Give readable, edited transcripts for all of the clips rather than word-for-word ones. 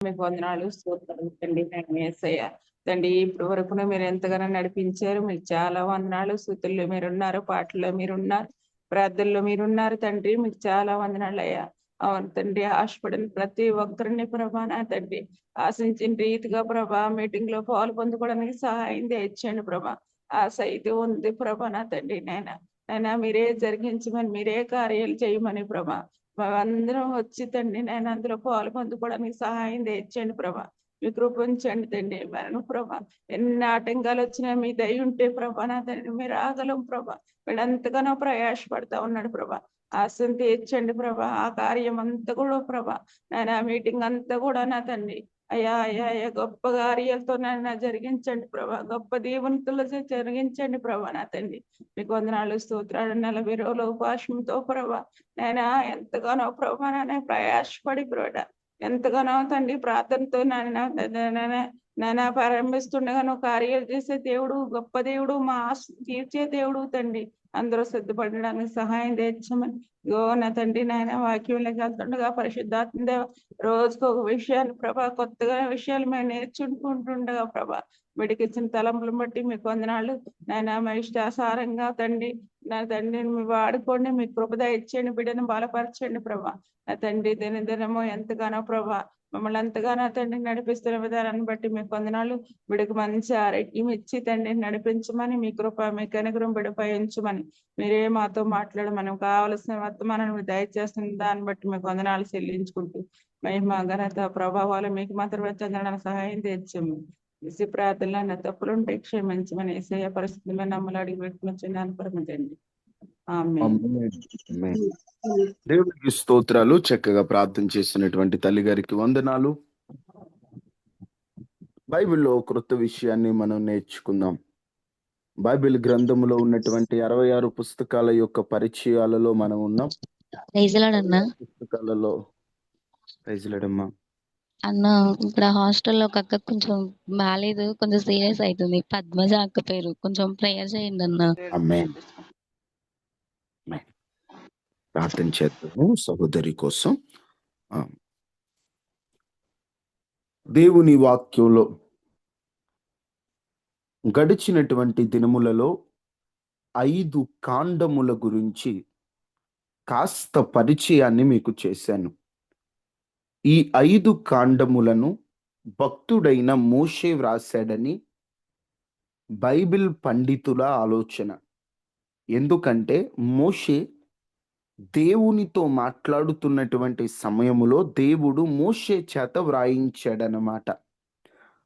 మీకు వందనాలు స్తోత్రాలు తండ్రి. నేను యేసయ్య తండ్రి, ఇప్పుడు వరకును మీరు ఎంతగానో నడిపించారు. మీకు చాలా వందనాలు. స్తుతుల్లో మీరున్నారు, పాటల్లో మీరున్నారు, ప్రార్థనలో మీరున్నారు తండ్రి. మీకు చాలా వందనాలయ్యా. అవును తండ్రి, ఆశపడిన ప్రతి ఒక్కరిని ప్రభా నా తండ్రి ఆశించిన రీతిగా ప్రభా మీటింగ్ లో పాలు పొందుకోవడానికి సహాయం తెచ్చండి ప్రభా. ఆశ అయితే ఉంది ప్రభా నా తండ్రి. నైనా మీరే జరిగించమని, మీరే కార్యాలు చేయమని ప్రభా మేమందరం వచ్చి తండ్రి నేను అందులో పాలు పొందుకోవడానికి సహాయం తెచ్చండి ప్రభా. మీ కృప ఉంచండి తండ్రి. మరణ ప్రభా ఎన్ని ఆటంకాలు వచ్చినా మీ దయ ఉంటే ప్రభా నా తండ్రి మీరు ఆగలం ప్రభా. వీడు ఎంతగానో ప్రయాసపడతా ఉన్నాడు ప్రభా. ఆశను తీర్చండి ప్రభా. ఆ కార్యం అంతా కూడా ప్రభా నేను ఆ మీటింగ్ అంతా కూడా నా తండ్రి అయ్యా అయ్యా అయ్యా గొప్ప కార్యాలతో నన్ను జరిగించండి ప్రభా. గొప్ప దీవెనలతో జరిగించండి ప్రభా నా తండ్రి. మీకు వందనాలు స్తోత్రాలు. 40 రోజుల ఉపవాసంతో ప్రభా నేను ఎంతగానో ప్రభా నాయన ప్రయాసపడి ప్రభా ఎంతగానో తండ్రి ప్రార్థనతో నాయన ప్రారంభిస్తుండగా నువ్వు కార్యాలు చేసే దేవుడు, గొప్ప దేవుడు, మా ఆశ తీర్చే దేవుడు తండ్రి. అందరూ సిద్ధపడడానికి సహాయం తెచ్చమని నా తండ్రి నాయన వాక్యంలోకి వెళ్తుండగా పరిశుద్ధాత్మ దేవ రోజుకు ఒక విషయాన్ని ప్రభా కొత్తగా విషయాలు మేము నేర్చుకుంటుండగా ప్రభా విడికిచ్చిన తలంపులను బట్టి మీకు వందనాలు. నాయన మా ఇష్టాసారంగా తండ్రి నా తండ్రిని మీ వాడుకోండి. మీ కృపద ఇచ్చండి, బిడ్డను బలపరచండి ప్రభా. నా తండ్రి దినదినమో ఎంతగానో ప్రభా మమ్మల్ని ఎంతగానో తండ్రి నడిపిస్తున్న విధానాన్ని బట్టి మీకు వందనాలు. బిడ్డకు మంచి ఆరోగ్యం ఇచ్చి తండ్రిని నడిపించమని, మీ కృప మీ కనుగ్రహం బిడ్డపై ఉంచమని, మీరే మాతో మాట్లాడమని, కావలసిన వర్తమానాన్ని దయచేస్తున్న దాన్ని బట్టి మీకు వందనాలు చెల్లించుకుంటూ మహిమ ఘనత ప్రభావాలు మీకు మాత్రమే చెందడానికి సహాయం తెచ్చాము. ఇసి ప్రార్థనలో నా తప్పులుంటే క్షమించమని ఏసయ్య పరిస్థితి మీద నమ్మలు అడిగి పెట్టుకుని పరమతండి. దేవుడికి స్తోత్రాలు. చక్కగా ప్రార్థన చేసినటువంటి తల్లి గారికి వందనాలు. బైబిల్లో క్రొత్త విషయాన్ని మనం నేర్చుకుందాం. బైబిల్ గ్రంథములో ఉన్నటువంటి 66 పుస్తకాల యొక్క పరిచయాలలో మనం ఉన్నాం. పుస్తకాలలో ప్రైజ్లాడమ్మా అన్న ఇక్కడ హాస్టల్లో ఒక అక్క కొంచెం బాగాలేదు, కొంచెం సీరియస్ అవుతుంది. పద్మజ అక్క పేరు, కొంచెం ప్రేయర్ చేయండి అన్న. ఆమేన్. ప్రార్థన చేద్దాము సహోదరి కోసం. దేవుని వాక్యంలో గడిచినటువంటి దినములలో 5 కాండముల గురించి కాస్త పరిచయాన్ని మీకు చేశాను. ఈ 5 కాండములను భక్తుడైన మోషే వ్రాసాడని బైబిల్ పండితుల ఆలోచన. ఎందుకంటే మోషే దేవునితో మాట్లాడుతున్నటువంటి సమయములో దేవుడు మోషే చేత వ్రాయించాడనమాట.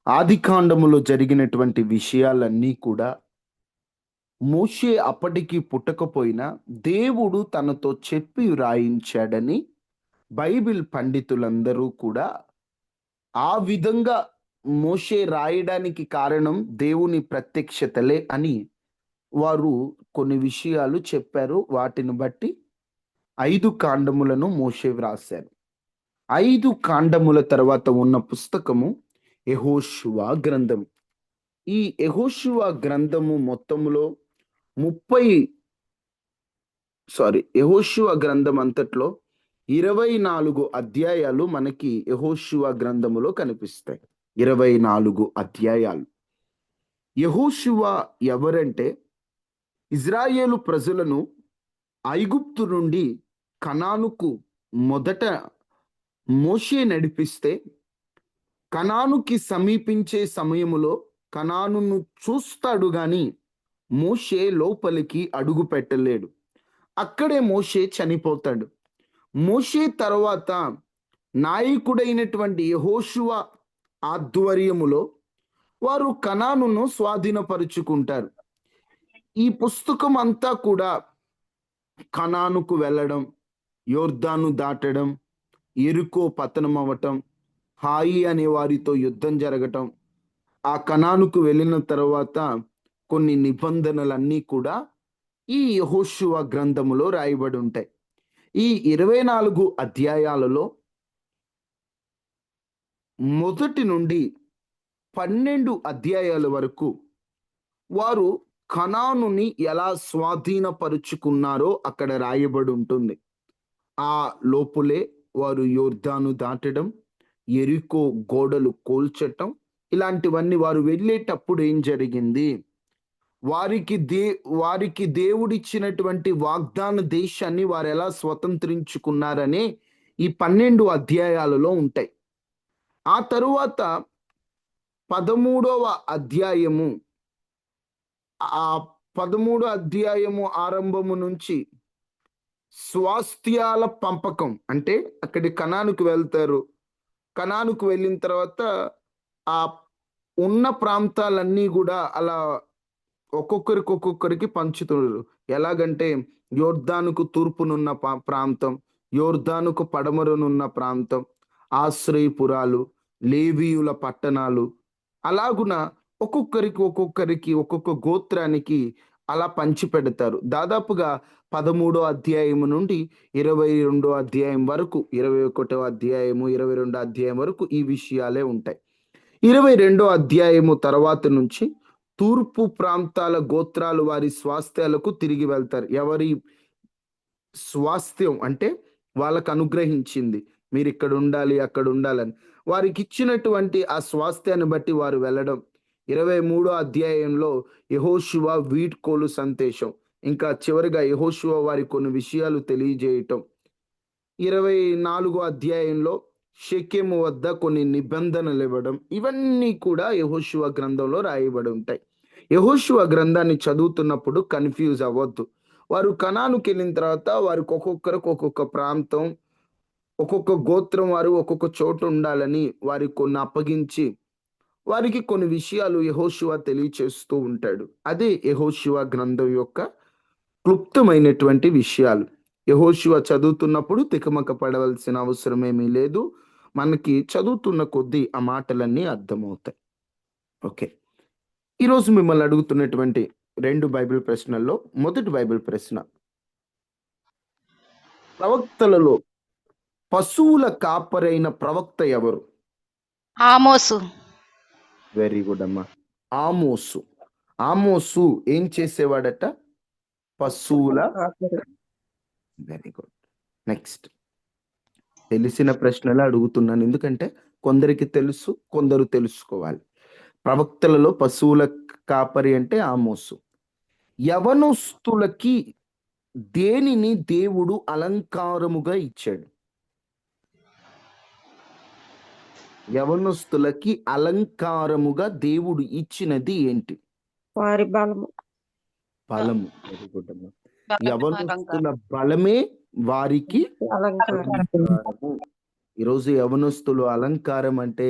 ఆది కాండములో జరిగినటువంటి విషయాలన్నీ కూడా మోషే అప్పటికి పుట్టకపోయినా దేవుడు తనతో చెప్పి వ్రాయించాడని బైబిల్ పండితులందరూ కూడా ఆ విధంగా మోషే రాయడానికి కారణం దేవుని ప్రత్యక్షతలే అని వారు కొన్ని విషయాలు చెప్పారు. వాటిని బట్టి 5 కాండములను మోషే వ్రాశారు. 5 కాండముల తర్వాత ఉన్న పుస్తకము యెహోషువ గ్రంథం. ఈ యెహోషువ గ్రంథము మొత్తములో యెహోషువ గ్రంథం అంతట్లో 24 అధ్యాయాలు మనకి యెహోషువ గ్రంథములో కనిపిస్తాయి. 24 అధ్యాయాలు. యెహోషువ ఎవరంటే ఇజ్రాయేలు ప్రజలను ఐగుప్తు నుండి కనానుకు మొదట మోషే నడిపిస్తే కనానుకి సమీపించే సమయములో కనానును చూస్తాడు గాని మోషే లోపలికి అడుగు పెట్టలేడు. అక్కడే మోషే చనిపోతాడు. మోషే తర్వాత నాయకుడైనటువంటి యెహోషువ ఆధ్వర్యములో వారు కనానును స్వాధీనపరుచుకుంటారు. ఈ పుస్తకం అంతా కూడా కనానుకు వెళ్ళడం, యోర్దాను దాటడం, ఎరుకో పతనం అవ్వటం, హాయి అనే వారితో యుద్ధం జరగటం, ఆ కనానుకు వెళ్ళిన తర్వాత కొన్ని నిబంధనలన్నీ కూడా ఈ యెహోషువ గ్రంథములో రాయబడి ఉంటాయి. ఈ 24 అధ్యాయాలలో మొదటి నుండి 12 అధ్యాయాల వరకు వారు కనానుని ఎలా స్వాధీనపరుచుకున్నారో అక్కడ రాయబడి ఉంటుంది. ఆ లోపులే వారు యోర్దాను దాటడం, ఎరికో గోడలు కూల్చటం, ఇలాంటివన్నీ వారు వెళ్ళేటప్పుడు ఏం జరిగింది, వారికి దేవుడిచ్చినటువంటి వాగ్దాన దేశాన్ని వారు ఎలా స్వతంత్రించుకున్నారనే ఈ 12 అధ్యాయాలలో ఉంటాయి. ఆ తరువాత 13వ అధ్యాయము, ఆ 13 అధ్యాయము ఆరంభము నుంచి స్వాస్థ్యాల పంపకం, అంటే అక్కడి కనానుకు వెళ్తారు. కనానుకు వెళ్ళిన తర్వాత ఆ ఉన్న ప్రాంతాలన్నీ కూడా అలా ఒక్కొక్కరికి పంచుతున్నారు. ఎలాగంటే యోర్దానుకు తూర్పునున్న ప్రాంతం, యోర్దానుకు పడమరనున్న ప్రాంతం, ఆశ్రయపురాలు, లేవీయుల పట్టణాలు, అలాగున ఒక్కొక్కరికి ఒక్కొక్క గోత్రానికి అలా పంచి పెడతారు. దాదాపుగా 13వ అధ్యాయము నుండి 22వ అధ్యాయం వరకు, 21వ అధ్యాయము 22వ అధ్యాయం వరకు ఈ విషయాలే ఉంటాయి. 22వ అధ్యాయము తర్వాత నుంచి తూర్పు ప్రాంతాల గోత్రాలు వారి స్వాస్థ్యాలకు తిరిగి వెళ్తారు. ఎవరి స్వాస్థ్యం అంటే వాళ్ళకు అనుగ్రహించింది, మీరు ఇక్కడ ఉండాలి అక్కడ ఉండాలని వారికి ఇచ్చినటువంటి ఆ స్వాస్థ్యాన్ని బట్టి వారు వెళ్ళడం. 23వ అధ్యాయంలో యెహోషువ వీడ్కోలు సందేశం, ఇంకా చివరిగా యెహోషువ వారి కొన్ని విషయాలు తెలియజేయటం. 24వ అధ్యాయంలో షెకెము వద్ద కొన్ని నిబంధనలు ఇవ్వడం. ఇవన్నీ కూడా యెహోషువ గ్రంథంలో రాయబడి ఉంటాయి. యెహోషువ గ్రంథాన్ని చదువుతున్నప్పుడు కన్ఫ్యూజ్ అవ్వద్దు. వారు కనానుకి వెళ్ళిన తర్వాత వారికి ఒక్కొక్క ప్రాంతం, ఒక్కొక్క గోత్రం వారు ఒక్కొక్క చోటు ఉండాలని వారికి కొన్ని అప్పగించి వారికి కొన్ని విషయాలు యెహోషువ తెలియచేస్తూ ఉంటాడు. అదే యెహోషువ గ్రంథం యొక్క క్లుప్తమైనటువంటి విషయాలు. యెహోషువ చదువుతున్నప్పుడు తికమక పడవలసిన అవసరం ఏమీ లేదు. మనకి చదువుతున్న కొద్దీ ఆ మాటలన్నీ అర్థమవుతాయి. ఓకే, ఈరోజు మిమ్మల్ని అడుగుతున్నటువంటి 2 బైబిల్ ప్రశ్నల్లో మొదటి బైబిల్ ప్రశ్న, ప్రవక్తలలో పశువుల కాపరైన ప్రవక్త ఎవరు? ఆమోసు. వెరీ గుడ్ అమ్మా. ఆమోసు ఏం చేసేవాడట? పశువుల. Very good. నెక్స్ట్, తెలిసిన ప్రశ్నలు అడుగుతున్నాను, ఎందుకంటే కొందరికి తెలుసు, కొందరు తెలుసుకోవాలి. ప్రవక్తలలో పశువుల కాపరి అంటే ఆమోసు. యవనస్తులకి దేనిని దేవుడు అలంకారముగా ఇచ్చాడు? యవనస్తులకి అలంకారముగా దేవుడు ఇచ్చినది ఏంటి? వారి బలము. బలము. వెరీ గుడ్ అమ్మా. యవనస్తుల బలమే వారికి అలంకారము. ఈరోజు యవనస్తులు అలంకారం అంటే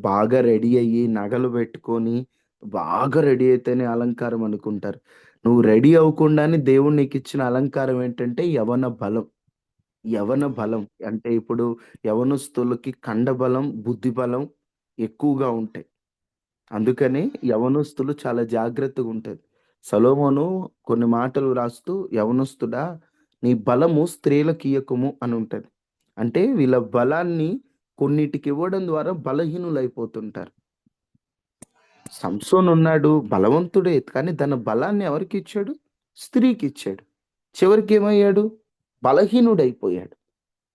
బాగా రెడీ అయ్యి నగలు పెట్టుకొని బాగా రెడీ అయితేనే అలంకారం అనుకుంటారు. నువ్వు రెడీ అవ్వకుండానే దేవుడు నీకు ఇచ్చిన అలంకారం ఏంటంటే యవన బలం. యవన బలం అంటే ఇప్పుడు యవనస్తులకి కండ బలం, బుద్ధి బలం ఎక్కువగా ఉంటాయి. అందుకని యవనస్తులు చాలా జాగ్రత్తగా ఉంటారు. సొలొమోను కొన్ని మాటలు రాస్తూ, యవనస్తుడా నీ బలము స్త్రీలకు ఇయ్యకుము అని ఉంటది. అంటే వీళ్ళ బలాన్ని కొన్నిటికి ఇవ్వడం ద్వారా బలహీనులైపోతుంటారు. సంసోన్ ఉన్నాడు, బలవంతుడే, కానీ తన బలాన్ని ఎవరికి ఇచ్చాడు? స్త్రీకి ఇచ్చాడు. చివరికి ఏమయ్యాడు? బలహీనుడైపోయాడు.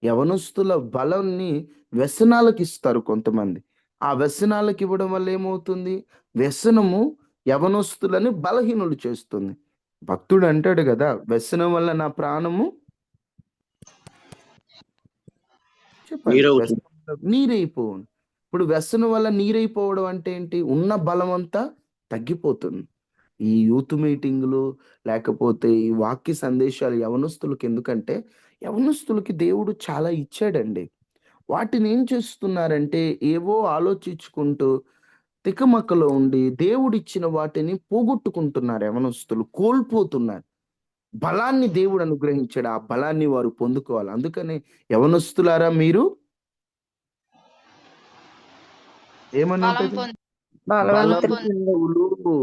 యవనస్తుల బలాన్ని వ్యసనాలకు ఇస్తారు కొంతమంది. ఆ వ్యసనాలకు ఇవ్వడం వల్ల ఏమవుతుంది? వ్యసనము యవనస్తులని బలహీనులు చేస్తుంది. భక్తుడు అంటాడు కదా, వ్యసనం వల్ల నా ప్రాణము చెప్పండి నీరైపోవును. ఇప్పుడు వ్యసనం వల్ల నీరైపోవడం అంటే ఏంటి? ఉన్న బలం అంతా తగ్గిపోతుంది. ఈ యూత్ మీటింగులు లేకపోతే ఈ వాక్య సందేశాలు యవనస్తులకు ఎందుకంటే, యవనస్తులకి దేవుడు చాలా ఇచ్చాడండి. వాటిని ఏం చేస్తున్నారంటే ఏవో ఆలోచించుకుంటూ తికమకలో ఉండి దేవుడిచ్చిన వాటిని పోగొట్టుకుంటున్నారు. యవనస్తులు కోల్పోతున్నారు. బలాన్ని దేవుడు అనుగ్రహించాడు, ఆ బలాన్ని వారు పొందుకోవాలి. అందుకని యవనస్తులారా మీరు ఏమని ఉంటుంది? బలవంతులు.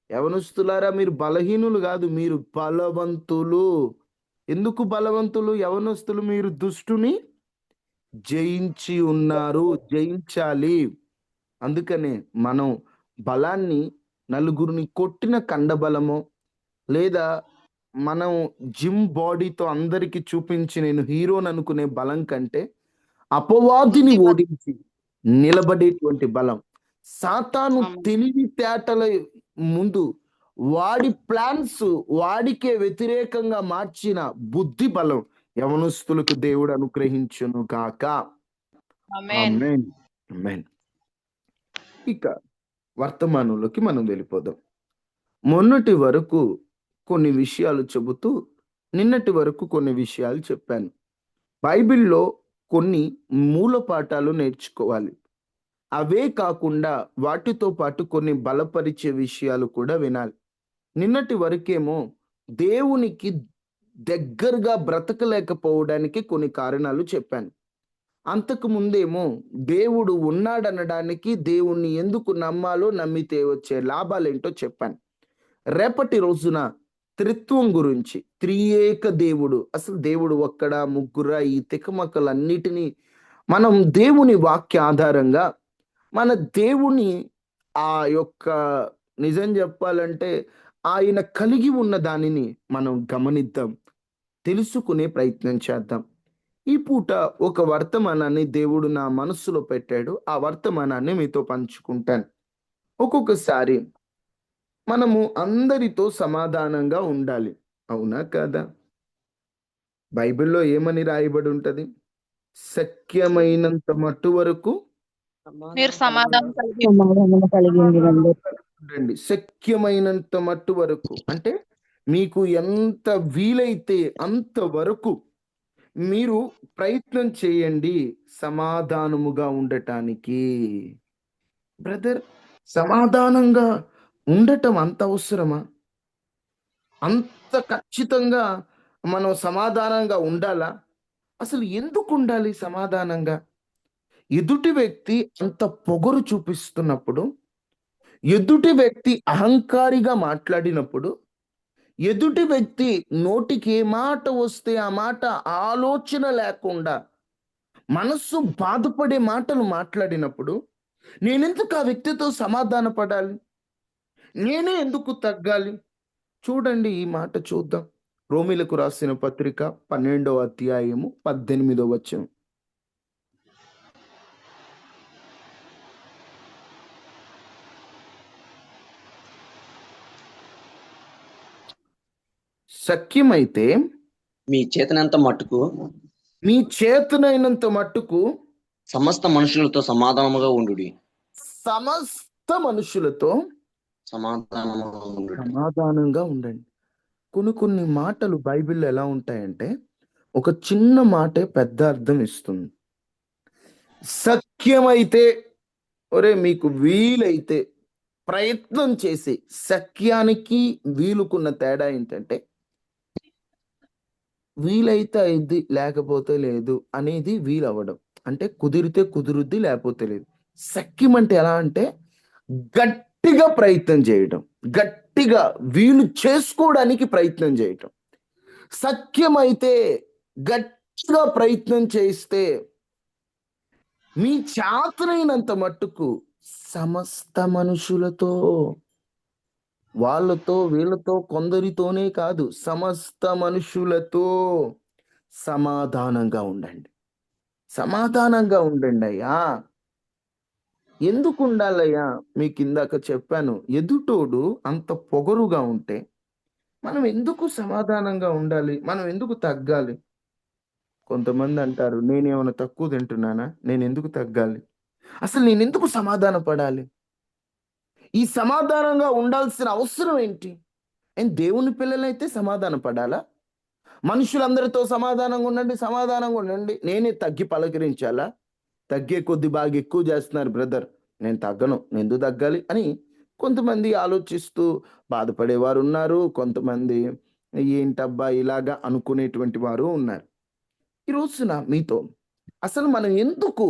యవనస్తులారా మీరు బలహీనులు కాదు, మీరు బలవంతులు. ఎందుకు బలవంతులు? యవనస్తులు మీరు దుష్టుని జయించి ఉన్నారు, జయించాలి. అందుకనే మనం బలాన్ని నలుగురిని కొట్టిన కండబలమో లేదా మనం జిమ్ బాడీతో అందరికి చూపించి నేను హీరోని అనుకునే బలం కంటే అపవాదిని బుద్ధి బలం. ఓడించి నిలబడేటువంటి బలం. సాతాను ఆమేన్. తెలివితేటల ముందు వాడి ప్లాన్స్ వాడికే వ్యతిరేకంగా మార్చిన బుద్ధి బలం యవనస్తులకు దేవుడు అనుగ్రహించును గాక. ఆమేన్. ఆమేన్. ఆమేన్. ఇక వర్తమానంలోకి మనం వెళ్ళిపోదాం. మొన్నటి వరకు కొన్ని విషయాలు చెబుతూ నిన్నటి వరకు కొన్ని విషయాలు చెప్పాను. బైబిల్‌లో కొన్ని మూల పాఠాలు నేర్చుకోవాలి. అవే కాకుండా వాటితో పాటు కొన్ని బలపరిచే విషయాలు కూడా వినాలి. నిన్నటి వరకేమో దేవునికి దగ్గరగా బ్రతకలేకపోవడానికి కొన్ని కారణాలు చెప్పాను. అంతకు ముందేమో దేవుడు ఉన్నాడనడానికి దేవుణ్ణి ఎందుకు నమ్మాలో, నమ్మితే వచ్చే లాభాలేంటో చెప్పాను. రేపటి రోజున త్రిత్వం గురించి, త్రియేక దేవుడు, అసలు దేవుడు ఒక్కడా, ముగ్గురా, ఈ తికమకలన్నిటినీ మనం దేవుని వాక్య ఆధారంగా మన దేవుని ఆ యొక్క నిజం చెప్పాలంటే ఆయన కలిగి ఉన్న దానిని మనం గమనిద్దాం, తెలుసుకునే ప్రయత్నం చేద్దాం. ఈ పూట ఒక వర్తమానాన్ని దేవుడు నా మనస్సులో పెట్టాడు. ఆ వర్తమానాన్ని మీతో పంచుకుంటాను. ఒక్కొక్కసారి మనము అందరితో సమాధానంగా ఉండాలి. అవునా కాదా? బైబిల్‌లో ఏమని రాయబడి ఉంటది? శక్యమైనంత మట్టు వరకు మీరు సమాధానం కలిగి సమాధానం కలిగి ఉండండి. ఉండండి. శక్యమైనంత మట్టు వరకు అంటే మీకు ఎంత వీలైతే అంత వరకు మీరు ప్రయత్నం చేయండి సమాధానముగా ఉండటానికి. బ్రదర్, సమాధానంగా ఉండటం అంత అవసరమా? అంత ఖచ్చితంగా మనం సమాధానంగా ఉండాలా? అసలు ఎందుకు ఉండాలి సమాధానంగా? ఎదుటి వ్యక్తి అంత పొగరు చూపిస్తున్నప్పుడు, ఎదుటి వ్యక్తి అహంకారిగా మాట్లాడినప్పుడు, ఎదుటి వ్యక్తి నోటికి ఏ మాట వస్తే ఆ మాట ఆలోచన లేకుండా మనస్సు బాధపడే మాటలు మాట్లాడినప్పుడు నేనెందుకు ఆ వ్యక్తితో సమాధాన పడాలి? నేనే ఎందుకు తగ్గాలి? చూడండి, ఈ మాట చూద్దాం. రోమీలకు రాసిన పత్రిక 12వ అధ్యాయము 18వ వచనం. సఖ్యమైతే మీ చేతనంత మట్టుకు మీ చేతనైనంత మట్టుకు సమస్త మనుషులతో సమాధానముగా ఉండుడి. సమస్త మనుషులతో సమాధానముగా ఉండుడి. సమాధానంగా ఉండండి. కొన్ని మాటలు బైబిల్లో ఎలా ఉంటాయంటే ఒక చిన్న మాటే పెద్ద అర్థం ఇస్తుంది. సఖ్యమైతే, ఒరే మీకు వీలైతే ప్రయత్నం చేసి, సఖ్యానికి వీలుకున్న తేడా ఏంటంటే వీలైతే అయింది లేకపోతే లేదు అనేది వీలవ్వడం. అంటే కుదిరితే కుదురుద్ది లేకపోతే లేదు. సఖ్యం అంటే ఎలా అంటే గట్టిగా ప్రయత్నం చేయడం, గట్టిగా వీలు చేసుకోవడానికి ప్రయత్నం చేయటం. సఖ్యమైతే గట్టిగా ప్రయత్నం చేస్తే మీ చేతనైనంత మట్టుకు సమస్త మనుషులతో, వాళ్ళతో వీళ్ళతో కొందరితోనే కాదు, సమస్త మనుషులతో సమాధానంగా ఉండండి. సమాధానంగా ఉండండి అయ్యా. ఎందుకు ఉండాలయ్యా? మీకు ఇందాక చెప్పాను, ఎదుటోడు అంత పొగరుగా ఉంటే మనం ఎందుకు సమాధానంగా ఉండాలి? మనం ఎందుకు తగ్గాలి? కొంతమంది అంటారు, నేనేమైనా తక్కువ తింటున్నానా? నేను ఎందుకు తగ్గాలి? అసలు నేను ఎందుకు సమాధాన పడాలి? ఈ సమాధానంగా ఉండాల్సిన అవసరం ఏంటి? దేవుని పిల్లలైతే సమాధాన పడాలా? మనుషులందరితో సమాధానంగా ఉండండి, సమాధానంగా ఉండండి. నేనే తగ్గి పలకరించాలా? తగ్గే కొద్ది బాగా ఎక్కువ చేస్తున్నారు బ్రదర్, నేను తగ్గను, నేను ఎందుకు తగ్గాలి అని కొంతమంది ఆలోచిస్తూ బాధపడేవారు ఉన్నారు. కొంతమంది ఏంటబ్బా ఇలాగా అనుకునేటువంటి వారు ఉన్నారు. ఈ రోజున మీతో అసలు మనం ఎందుకు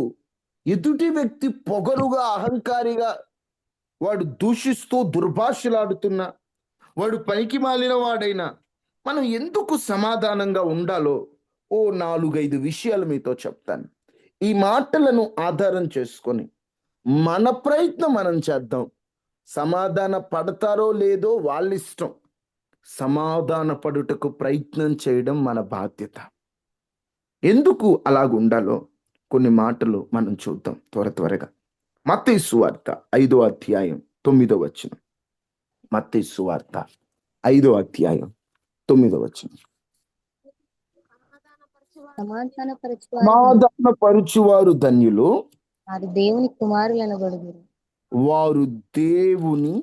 ఎదుటి వ్యక్తి పొగరుగా అహంకారిగా వాడు దూషిస్తూ దుర్భాషలాడుతున్నా, వాడు పనికి మాలిన వాడైనా మనం ఎందుకు సమాధానంగా ఉండాలో 4-5 విషయాలు మీతో చెప్తాను. ఈ మాటలను ఆధారం చేసుకొని మన ప్రయత్నం మనం చేద్దాం. సమాధాన పడతారో లేదో వాళ్ళ ఇష్టం. సమాధాన పడుటకు ప్రయత్నం చేయడం మన బాధ్యత. ఎందుకు అలాగుండాలో కొన్ని మాటలు మనం చూద్దాం త్వరగా. మత్తయి సువార్త 5వ అధ్యాయం 9వ వచనం. మత్తయి సువార్త 5వ అధ్యాయం 9వ వచనం. సమాధానపరచువారు ధన్యులు, వారు దేవుని కుమారులనబడుదురు. వారు దేవుని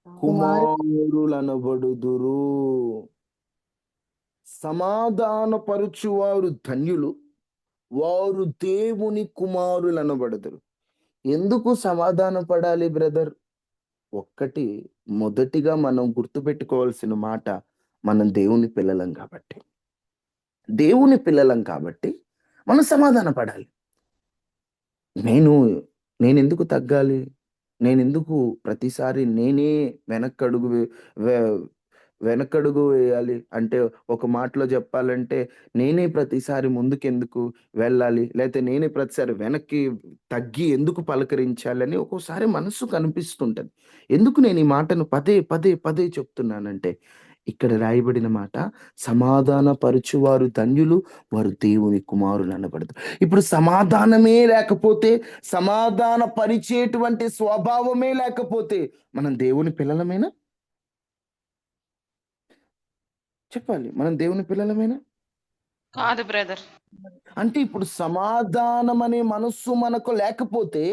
కుమారులనబడుదురు. సమాధానపరచువారు ధన్యులు, వారు దేవుని కుమారులనబడుదురు. ఎందుకు సమాధాన పడాలి బ్రదర్? ఒక్కటి, మొదటిగా మనం గుర్తుపెట్టుకోవాల్సిన మాట, మనం దేవుని పిల్లలం కాబట్టి. దేవుని పిల్లలం కాబట్టి మనం సమాధాన పడాలి. నేనెందుకు తగ్గాలి? నేనెందుకు ప్రతిసారి నేనే వెనకడుగు వేయాలి? అంటే ఒక మాటలో చెప్పాలంటే, నేనే ప్రతిసారి ముందుకెందుకు వెళ్ళాలి, లేకపోతే నేనే ప్రతిసారి వెనక్కి తగ్గి ఎందుకు పలకరించాలని ఒక్కోసారి మనసు కనిపిస్తుంటది. ఎందుకు నేను ఈ మాటను పదే పదే పదే చెప్తున్నానంటే, ఇక్కడ రాయబడిన మాట, సమాధాన పరచువారు ధన్యులు, వారు దేవుని కుమారులు అనబడదు. ఇప్పుడు సమాధానమే లేకపోతే, సమాధాన పరిచేటువంటి స్వభావమే లేకపోతే మనం దేవుని పిల్లలమేనా? చెప్పాలి, మనం దేవుని పిల్లలమేనా? కాదు బ్రదర్. అంటే ఇప్పుడు సమాధానం అనే మనస్సు మనకు లేకపోతే,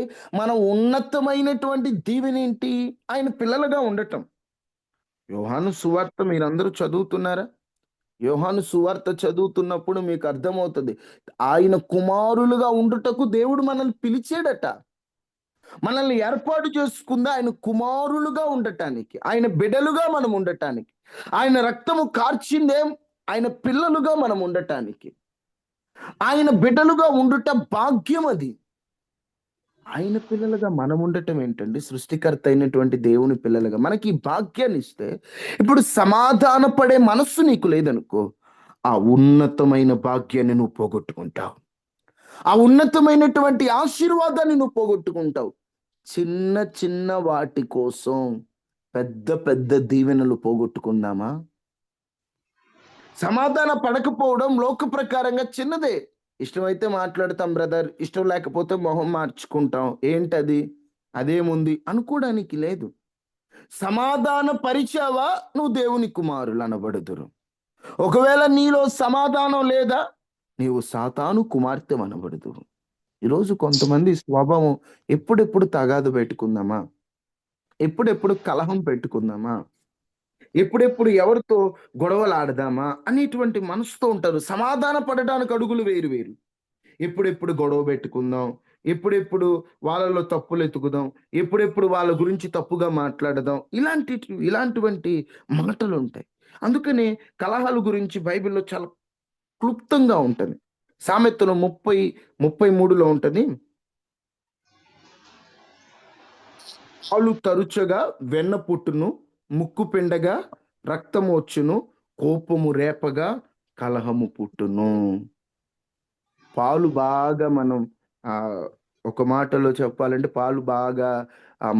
మనం ఉన్నతమైనటువంటి దీవెన ఏంటి? ఆయన పిల్లలుగా ఉండటం. యోహాను సువార్త మీరందరూ చదువుతున్నారా? యోహాను సువార్త చదువుతున్నప్పుడు మీకు అర్థమవుతుంది, ఆయన కుమారులుగా ఉండుటకు దేవుడు మనల్ని పిలిచాడట. మనల్ని ఏర్పాటు చేసుకుందా ఆయన కుమారులుగా ఉండటానికి, ఆయన బిడ్డలుగా మనం ఉండటానికి. ఆయన రక్తము కార్చిందేం ఆయన పిల్లలుగా మనం ఉండటానికి. ఆయన బిడ్డలుగా ఉండుట భాగ్యం. అది ఆయన పిల్లలుగా మనం ఉండటం ఏంటండి? సృష్టికర్త అయినటువంటి దేవుని పిల్లలుగా మనకి ఈ భాగ్యాన్ని ఇస్తే, ఇప్పుడు సమాధాన పడే మనస్సు నీకు లేదనుకో, ఆ ఉన్నతమైన భాగ్యాన్ని నువ్వు పోగొట్టుకుంటావు. ఆ ఉన్నతమైనటువంటి ఆశీర్వాదాన్ని నువ్వు పోగొట్టుకుంటావు. చిన్న చిన్న వాటి కోసం పెద్ద పెద్ద దీవెనలు పోగొట్టుకుందామా? సమాధాన పడకపోవడం లోక ప్రకారంగా చిన్నదే. ఇష్టమైతే మాట్లాడతాం బ్రదర్, ఇష్టం లేకపోతే మొహం మార్చుకుంటాం, ఏంటది, అదేముంది అనుకోవడానికి లేదు. సమాధాన పరిచావా, నువ్వు దేవుని కుమారులు అనబడుదురు. ఒకవేళ నీలో సమాధానం లేదా, నీవు సాతాను కుమార్తె అనబడుదురు. ఈరోజు కొంతమంది స్వభావం, ఎప్పుడెప్పుడు తగాదు పెట్టుకుందామా, ఎప్పుడెప్పుడు కలహం పెట్టుకుందామా, ఎప్పుడెప్పుడు ఎవరితో గొడవలు ఆడదామా అనేటువంటి మనసుతో ఉంటారు. సమాధాన పడడానికి అడుగులు వేరు వేరు. ఎప్పుడెప్పుడు గొడవ పెట్టుకుందాం, ఎప్పుడెప్పుడు వాళ్ళలో తప్పులు ఎతుకుదాం, ఎప్పుడెప్పుడు వాళ్ళ గురించి తప్పుగా మాట్లాడదాం, ఇలాంటివంటి మాటలు ఉంటాయి. అందుకనే కలహాల గురించి బైబిల్లో చాలా క్లుప్తంగా ఉంటుంది. సామెతలు 30:33 ఉంటుంది, పాలు తరుచగా వెన్న పుట్టును, ముక్కు పిండగా రక్తము వచ్చును, కోపము రేపగా కలహము పుట్టును. పాలు బాగా మనం ఆ ఒక మాటలో చెప్పాలంటే, పాలు బాగా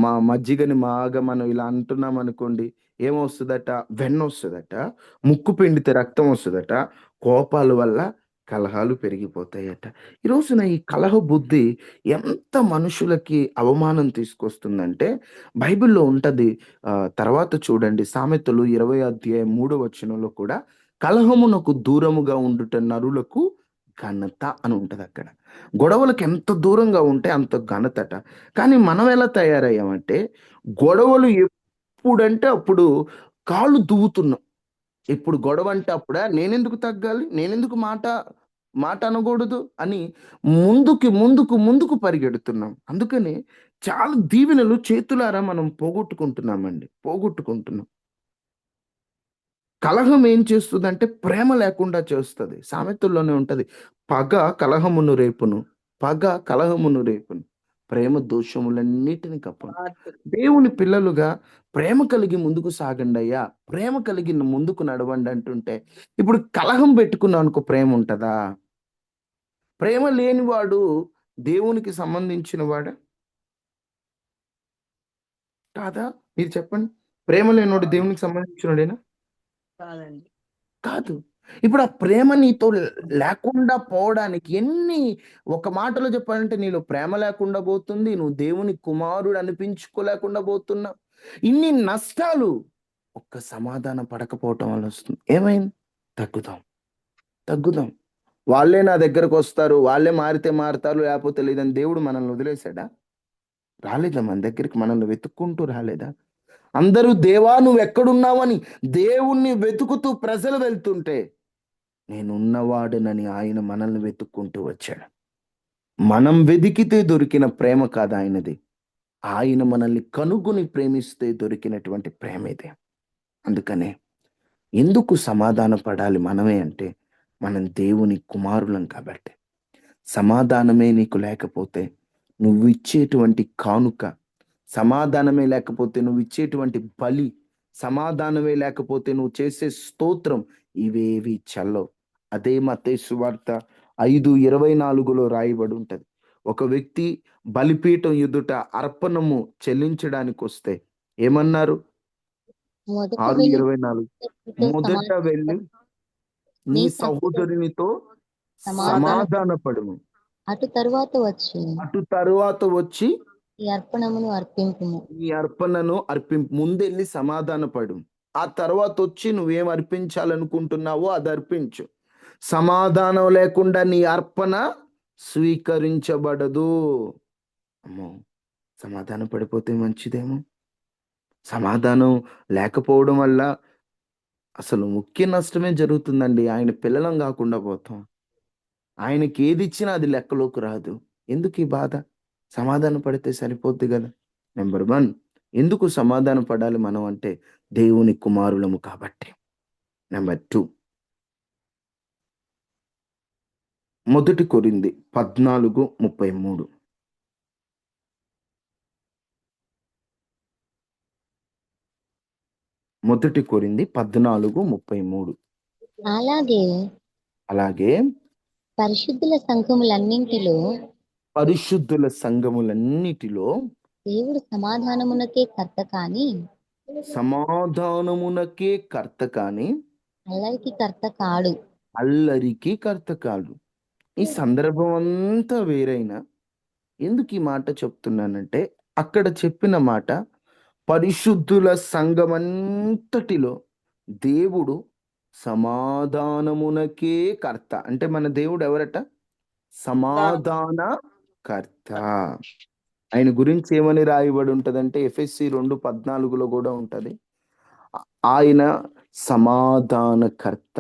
మా మజ్జిగని బాగా మనం ఇలా అంటున్నాం అనుకోండి, ఏమొస్తుందట? వెన్న వస్తుందట. ముక్కు పిండితే రక్తం వస్తుందట. కోపాల వల్ల కలహాలు పెరిగిపోతాయట. ఈ రోజున ఈ కలహ బుద్ధి ఎంత మనుషులకి అవమానం తీసుకొస్తుందంటే, బైబిల్లో ఉంటది. తర్వాత చూడండి, సామెతలు 20:3 కూడా, కలహమునకు దూరముగా ఉండుట నరులకు ఘనత అని ఉంటది అక్కడ. గొడవలకు ఎంత దూరంగా ఉంటే అంత ఘనతట. కానీ మనం ఎలా తయారయ్యామంటే, గొడవలు ఎప్పుడంటే అప్పుడు కాళ్ళు దువ్వుతున్నాం. ఇప్పుడు గొడవ అంటే అప్పుడా, నేనెందుకు తగ్గాలి, నేనెందుకు మాట అనకూడదు అని ముందుకు ముందుకు ముందుకు పరిగెడుతున్నాం. అందుకని చాలా దీవెనలు చేతులారా మనం పోగొట్టుకుంటున్నాం. కలహం ఏం చేస్తుందంటే ప్రేమ లేకుండా చేస్తుంది. సామెతల్లోనే ఉంటది, పగ కలహమును రేపును, ప్రేమ దోషములన్నిటిని కప్పును. దేవుని పిల్లలుగా ప్రేమ కలిగి ముందుకు సాగండి అయ్యా, ప్రేమ కలిగి ముందుకు నడవండి అంటుంటే, ఇప్పుడు కలహం పెట్టుకున్నావు అనుకో, ప్రేమ ఉంటదా? ప్రేమ లేనివాడు దేవునికి సంబంధించిన వాడా కాదా? మీరు చెప్పండి. ప్రేమ లేనివాడు దేవునికి సంబంధించినోడేనా? కాదండి. కాదు. ఇప్పుడు ఆ ప్రేమ నీతో లేకుండా పోవడానికి ఒక మాటలో చెప్పాలంటే నీలో ప్రేమ లేకుండా పోతుంది, నువ్వు దేవుని కుమారుడు అనిపించుకోలేకుండా పోతున్నావు. ఇన్ని నష్టాలు ఒక్క సమాధానం పడకపోవటం వల్ల వస్తుంది. ఏమైంది? తగ్గుదాం, తగ్గుదాం. వాళ్ళే నా దగ్గరకు వస్తారు, వాళ్ళే మారితే మారుతారు, లేకపోతే లేదని దేవుడు మనల్ని వదిలేశాడా? రాలేదా మన దగ్గరికి? మనల్ని వెతుక్కుంటూ రాలేదా? అందరూ దేవా నువ్వు ఎక్కడున్నావని దేవుణ్ణి వెతుకుతూ ప్రజలు వెళ్తుంటే, నేనున్నవాడునని ఆయన మనల్ని వెతుక్కుంటూ వచ్చాడు. మనం వెతికితే దొరికిన ప్రేమ కాదు ఆయనది, ఆయన మనల్ని కనుగొని ప్రేమిస్తే దొరికినటువంటి ప్రేమ ఇదే. అందుకనే ఎందుకు సమాధాన పడాలి మనమే అంటే, మనం దేవుని కుమారులం కాబట్టి. సమాధానమే నీకు లేకపోతే నువ్వు ఇచ్చేటువంటి కానుక, సమాధానమే లేకపోతే నువ్వు ఇచ్చేటువంటి బలి, సమాధానమే లేకపోతే నువ్వు చేసే స్తోత్రం, ఇవేవి చల్లవు. అదే మత్తయి సువార్త 5:24 రాయబడి ఉంటది. ఒక వ్యక్తి బలిపీఠం ఎదుట అర్పణము చెల్లించడానికి వస్తే ఏమన్నారు? మొదట వెళ్ళి 6:24 మొదట వెళ్ళి నీ సహోదరునితో సమాధానపడుము, అటు తరువాత వచ్చి అటు తరువాత వచ్చి ఈ అర్పణమును అర్పింపుము. ఈ అర్పణను అర్పింపు. ముందెళ్ళి సమాధానపడు, ఆ తర్వాత వచ్చి నువ్వేం అర్పించాలనుకుంటున్నావో అది అర్పించు. సమాధానం లేకుండా నీ అర్పణ స్వీకరించబడదు. అమ్మో, సమాధానం పడిపోతే మంచిదేమో. సమాధానం లేకపోవడం వల్ల అసలు ముఖ్య నష్టమే జరుగుతుందండి. ఆయన పిల్లలం కాకుండా పోతాం. ఆయనకి ఏది ఇచ్చినా అది లెక్కలోకి రాదు. ఎందుకు ఈ బాధ? సమాధానం పడితే సరిపోద్ది కదా. నెంబర్ 1, ఎందుకు సమాధానం పడాలి మనం అంటే, దేవుని కుమారులము కాబట్టి. నెంబర్ 2, 1 కొరింథీ 14:33. 1 కొరింథీ 14:33. అలాగే పరిశుద్ధుల సంఘములన్నింటిలో పరిశుద్ధుల సంఘములన్నిటిలో దేవుడు సమాధానమునకే కర్త కాని సమాధానమునకే కర్త కాని అల్లరికి కర్త కాడు. అల్లరికి కర్త కాడు. ఈ సందర్భం అంతా వేరైనా ఎందుకు ఈ మాట చెప్తున్నానంటే, అక్కడ చెప్పిన మాట పరిశుద్ధుల సంఘమంతటిలో దేవుడు సమాధానమునకే కర్త. అంటే మన దేవుడు ఎవరట? సమాధాన కర్త. ఆయన గురించి ఏమని రాయబడి ఉంటదంటే, ఎఫెసీ 2:14 కూడా ఉంటది, ఆయన సమాధానకర్త.